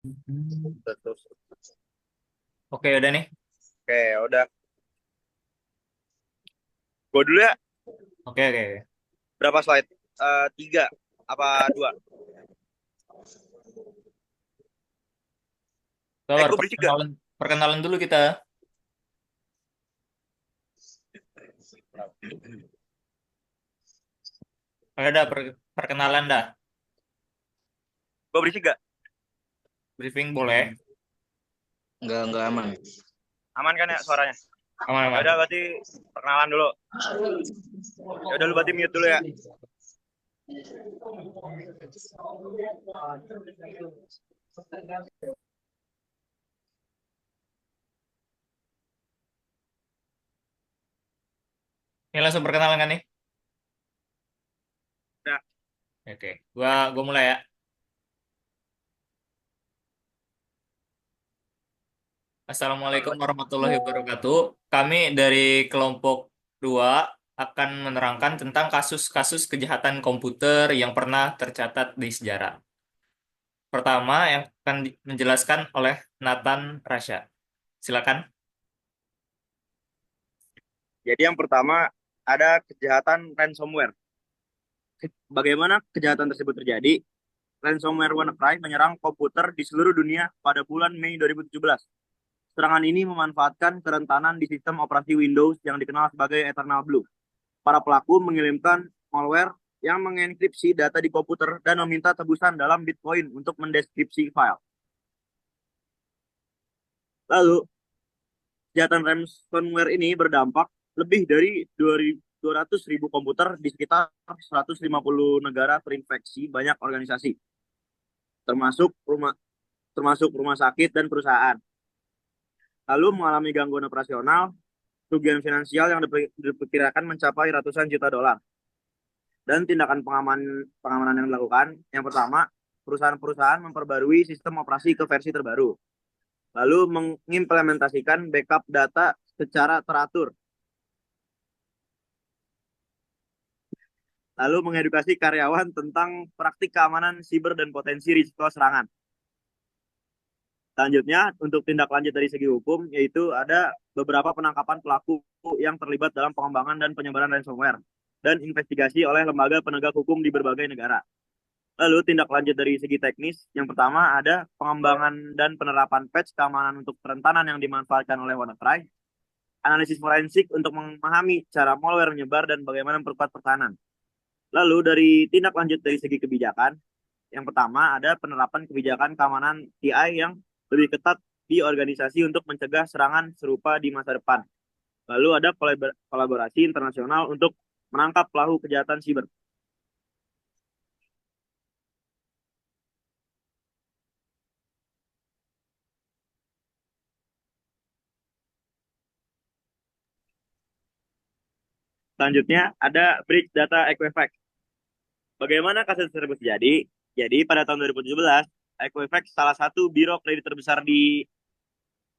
Hmm. Terus. Oke, udah nih. Oke, udah. Gue dulu ya. Oke, oke. Berapa slide? Tiga apa dua? Sabar, Gue berisik gak? perkenalan dulu kita. Oke, dah, perkenalan dah. Gue berisik gak? Briefing boleh. Enggak aman. Aman kan ya suaranya? Aman, Ya aman. udah berarti perkenalan dulu. Ya udah lu berarti mute dulu ya. Ini langsung perkenalan kan nih? Udah. Oke, gua mulai ya. Assalamualaikum warahmatullahi wabarakatuh. Kami dari kelompok 2 akan menerangkan tentang kasus-kasus kejahatan komputer yang pernah tercatat di sejarah. Pertama yang akan menjelaskan oleh Nathan Rasya. Silakan. Jadi yang pertama ada kejahatan ransomware. Bagaimana kejahatan tersebut terjadi? Ransomware WannaCry menyerang komputer di seluruh dunia pada bulan Mei 2017. Serangan ini memanfaatkan kerentanan di sistem operasi Windows yang dikenal sebagai Eternal Blue. Para pelaku mengirimkan malware yang mengenkripsi data di komputer dan meminta tebusan dalam Bitcoin untuk mendeskripsi file. Lalu, kejahatan ransomware ini berdampak lebih dari 200.000 komputer di sekitar 150 negara terinfeksi banyak organisasi, termasuk rumah sakit dan perusahaan. Lalu mengalami gangguan operasional, kerugian finansial yang diperkirakan mencapai ratusan juta dolar. Dan tindakan pengamanan yang dilakukan, yang pertama, perusahaan-perusahaan memperbarui sistem operasi ke versi terbaru. Lalu mengimplementasikan backup data secara teratur. Lalu mengedukasi karyawan tentang praktik keamanan siber dan potensi risiko serangan. Selanjutnya, untuk tindak lanjut dari segi hukum, yaitu ada beberapa penangkapan pelaku yang terlibat dalam pengembangan dan penyebaran ransomware, dan investigasi oleh lembaga penegak hukum di berbagai negara. Lalu tindak lanjut dari segi teknis, yang pertama ada pengembangan dan penerapan patch keamanan untuk kerentanan yang dimanfaatkan oleh WannaCry, analisis forensik untuk memahami cara malware menyebar dan bagaimana memperkuat pertahanan. Lalu dari tindak lanjut dari segi kebijakan, yang pertama ada penerapan kebijakan keamanan TI yang lebih ketat di organisasi untuk mencegah serangan serupa di masa depan. Lalu ada kolaborasi internasional untuk menangkap pelaku kejahatan siber. Selanjutnya ada breach data Equifax. Bagaimana kasus tersebut terjadi? Jadi pada tahun 2017, Equifax, salah satu biro kredit terbesar di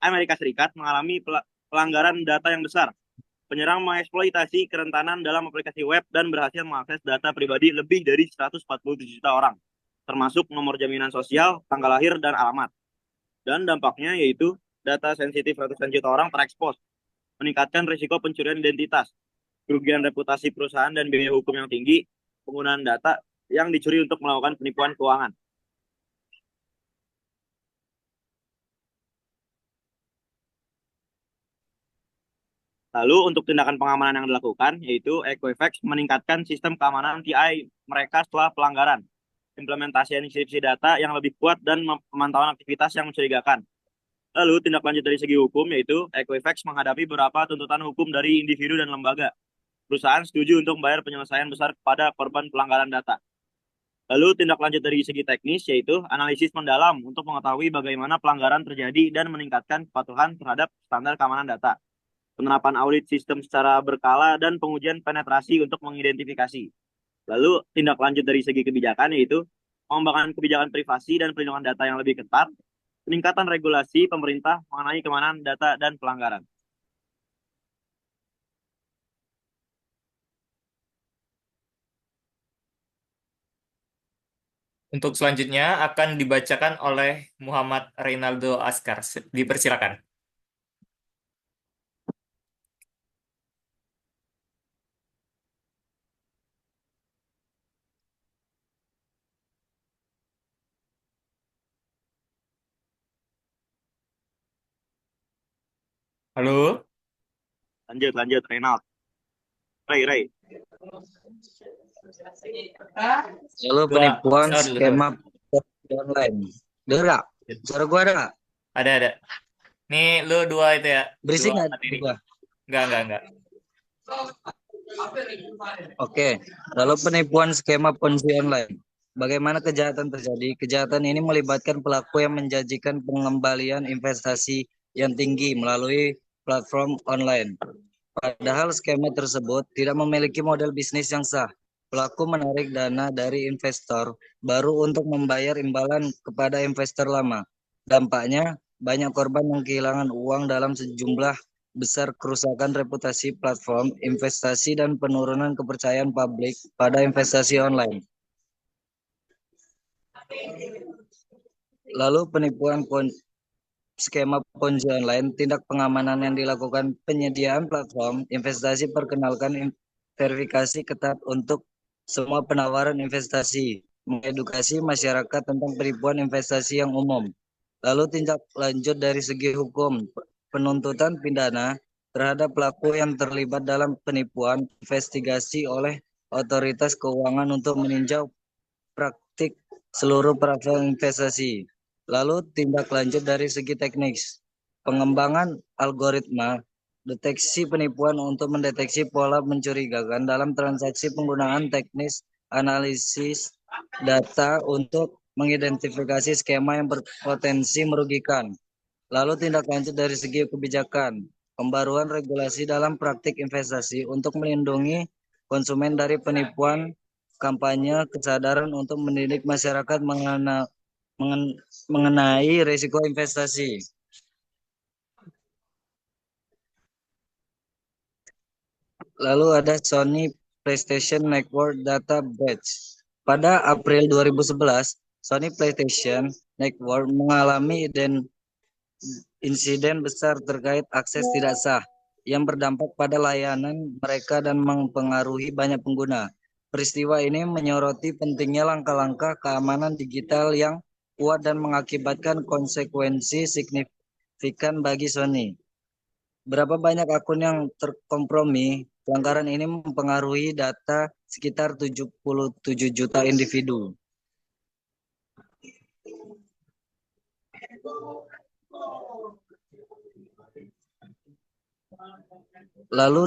Amerika Serikat, mengalami pelanggaran data yang besar. Penyerang mengeksploitasi kerentanan dalam aplikasi web dan berhasil mengakses data pribadi lebih dari 147 juta orang, termasuk nomor jaminan sosial, tanggal lahir, dan alamat. Dan dampaknya yaitu data sensitif ratusan juta orang terekspos, meningkatkan risiko pencurian identitas, kerugian reputasi perusahaan dan biaya hukum yang tinggi, penggunaan data yang dicuri untuk melakukan penipuan keuangan. Lalu untuk tindakan pengamanan yang dilakukan, yaitu Equifax meningkatkan sistem keamanan TI mereka setelah pelanggaran, implementasi inskripsi data yang lebih kuat, dan pemantauan aktivitas yang mencurigakan. Lalu tindak lanjut dari segi hukum, yaitu Equifax menghadapi beberapa tuntutan hukum dari individu dan lembaga. Perusahaan setuju untuk membayar penyelesaian besar kepada korban pelanggaran data. Lalu tindak lanjut dari segi teknis, yaitu analisis mendalam untuk mengetahui bagaimana pelanggaran terjadi dan meningkatkan kepatuhan terhadap standar keamanan data. Penerapan audit sistem secara berkala dan pengujian penetrasi untuk mengidentifikasi. Lalu tindak lanjut dari segi kebijakan, yaitu pengembangan kebijakan privasi dan perlindungan data yang lebih ketat, peningkatan regulasi pemerintah mengenai keamanan data dan pelanggaran. Untuk selanjutnya akan dibacakan oleh Muhammad Reynaldo Askar. Dipersilakan. Halo? Lanjut, lanjut, Renald. Ray. Lalu Dua, penipuan sabar dulu, sabar. skema penipuan online. Dengar gak? Suara gua ada gak? Ada. Nih, lu dua itu ya, Berisik dua gak di materi. gua? Enggak. Oke. Lalu penipuan skema ponzi online. Bagaimana kejahatan terjadi? Kejahatan ini melibatkan pelaku yang menjanjikan pengembalian investasi yang tinggi melalui platform online. Padahal skema tersebut tidak memiliki model bisnis yang sah. Pelaku menarik dana dari investor baru untuk membayar imbalan kepada investor lama. Dampaknya, banyak korban yang kehilangan uang dalam sejumlah besar kerusakan reputasi platform investasi dan penurunan kepercayaan publik pada investasi online. Lalu penipuan skema ponzi online, tindak pengamanan yang dilakukan penyediaan platform investasi perkenalkan verifikasi ketat untuk semua penawaran investasi, mengedukasi masyarakat tentang penipuan investasi yang umum. Lalu tindak lanjut dari segi hukum, penuntutan pidana terhadap pelaku yang terlibat dalam penipuan, investigasi oleh otoritas keuangan untuk meninjau praktik seluruh platform investasi. Lalu tindak lanjut dari segi teknis, pengembangan algoritma, deteksi penipuan untuk mendeteksi pola mencurigakan dalam transaksi, penggunaan teknis analisis data untuk mengidentifikasi skema yang berpotensi merugikan. Lalu tindak lanjut dari segi kebijakan, pembaruan regulasi dalam praktik investasi untuk melindungi konsumen dari penipuan, kampanye kesadaran untuk mendidik masyarakat mengenai risiko investasi. Lalu ada Sony PlayStation Network Data Breach. Pada April 2011, Sony PlayStation Network mengalami insiden besar terkait akses tidak sah yang berdampak pada layanan mereka dan mempengaruhi banyak pengguna. Peristiwa ini menyoroti pentingnya langkah-langkah keamanan digital yang kuat dan mengakibatkan konsekuensi signifikan bagi Sony. Berapa banyak akun yang terkompromi? Pelanggaran ini mempengaruhi data sekitar 77 juta individu. Lalu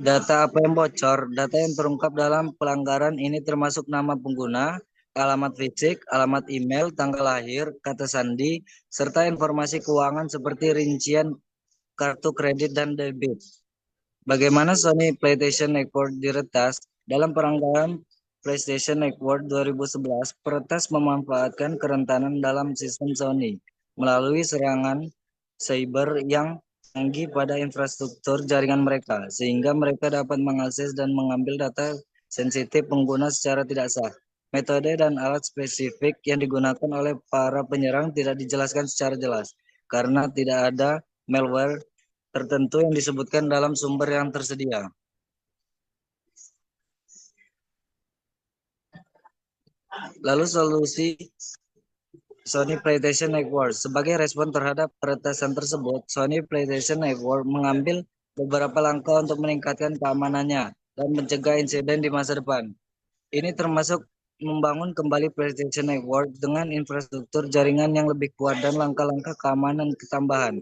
data apa yang bocor? Data yang terungkap dalam pelanggaran ini termasuk nama pengguna, alamat fisik, alamat email, tanggal lahir, kata sandi, serta informasi keuangan seperti rincian kartu kredit dan debit. Bagaimana Sony PlayStation Network diretas? Dalam pelanggaran PlayStation Network 2011, peretas memanfaatkan kerentanan dalam sistem Sony melalui serangan cyber yang canggih pada infrastruktur jaringan mereka, sehingga mereka dapat mengakses dan mengambil data sensitif pengguna secara tidak sah. Metode dan alat spesifik yang digunakan oleh para penyerang tidak dijelaskan secara jelas, karena tidak ada malware tertentu yang disebutkan dalam sumber yang tersedia. Lalu solusi Sony PlayStation Network. Sebagai respon terhadap peretasan tersebut, Sony PlayStation Network mengambil beberapa langkah untuk meningkatkan keamanannya dan mencegah insiden di masa depan. Ini termasuk membangun kembali PlayStation Network dengan infrastruktur jaringan yang lebih kuat dan langkah-langkah keamanan tambahan.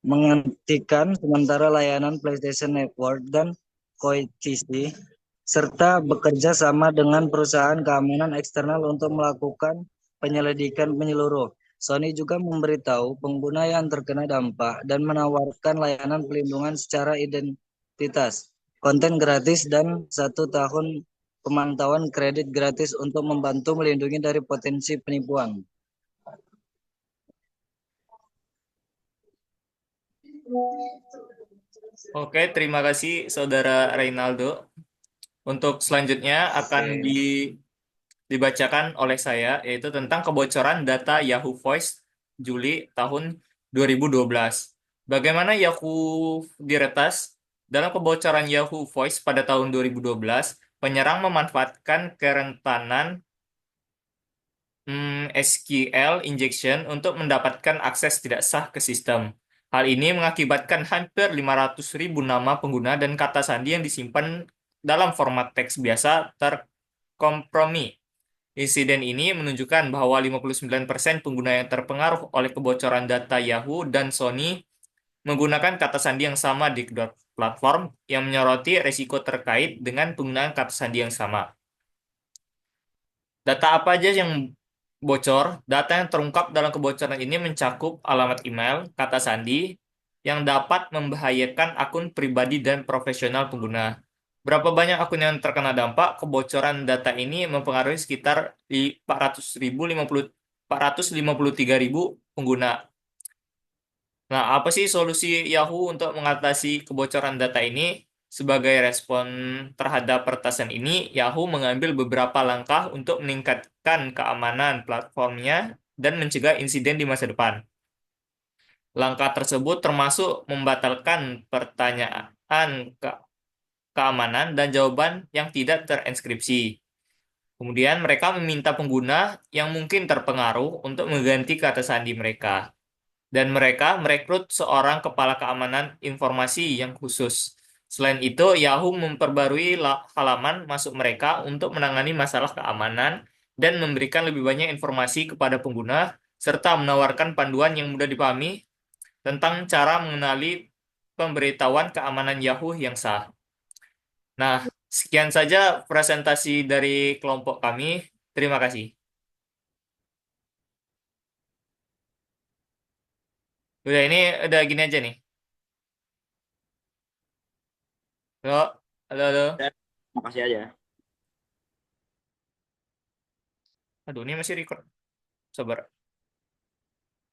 Menghentikan sementara layanan PlayStation Network dan Koichishi, serta bekerja sama dengan perusahaan keamanan eksternal untuk melakukan penyelidikan menyeluruh. Sony juga memberitahu pengguna yang terkena dampak dan menawarkan layanan pelindungan secara identitas, konten gratis, dan 1 tahun pemantauan kredit gratis untuk membantu melindungi dari potensi penipuan. Oke, terima kasih Saudara Reynaldo. Untuk selanjutnya akan Oke. dibacakan oleh saya, yaitu tentang kebocoran data Yahoo Voice Juli tahun 2012. Bagaimana Yahoo diretas? Dalam kebocoran Yahoo Voice pada tahun 2012, penyerang memanfaatkan kerentanan SQL injection untuk mendapatkan akses tidak sah ke sistem. Hal ini mengakibatkan hampir 500.000 nama pengguna dan kata sandi yang disimpan dalam format teks biasa terkompromi. Insiden ini menunjukkan bahwa 59% pengguna yang terpengaruh oleh kebocoran data Yahoo dan Sony menggunakan kata sandi yang sama di kedua platform yang menyoroti risiko terkait dengan penggunaan kata sandi yang sama. Data apa aja yang bocor? Data yang terungkap dalam kebocoran ini mencakup alamat email, kata sandi, yang dapat membahayakan akun pribadi dan profesional pengguna. Berapa banyak akun yang terkena dampak? Kebocoran data ini mempengaruhi sekitar 453.000 pengguna. Nah, apa sih solusi Yahoo untuk mengatasi kebocoran data ini? Sebagai respon terhadap peretasan ini, Yahoo mengambil beberapa langkah untuk meningkatkan keamanan platformnya dan mencegah insiden di masa depan. Langkah tersebut termasuk membatalkan pertanyaan keamanan dan jawaban yang tidak terenskripsi. Kemudian mereka meminta pengguna yang mungkin terpengaruh untuk mengganti kata sandi mereka. Dan mereka merekrut seorang kepala keamanan informasi yang khusus. Selain itu, Yahoo memperbarui halaman masuk mereka untuk menangani masalah keamanan dan memberikan lebih banyak informasi kepada pengguna, serta menawarkan panduan yang mudah dipahami tentang cara mengenali pemberitahuan keamanan Yahoo yang sah. Nah, sekian saja presentasi dari kelompok kami. Terima kasih. Udah, ini udah gini aja nih. Halo, halo, halo. Dan makasih aja. Aduh, ini masih record. Sabar.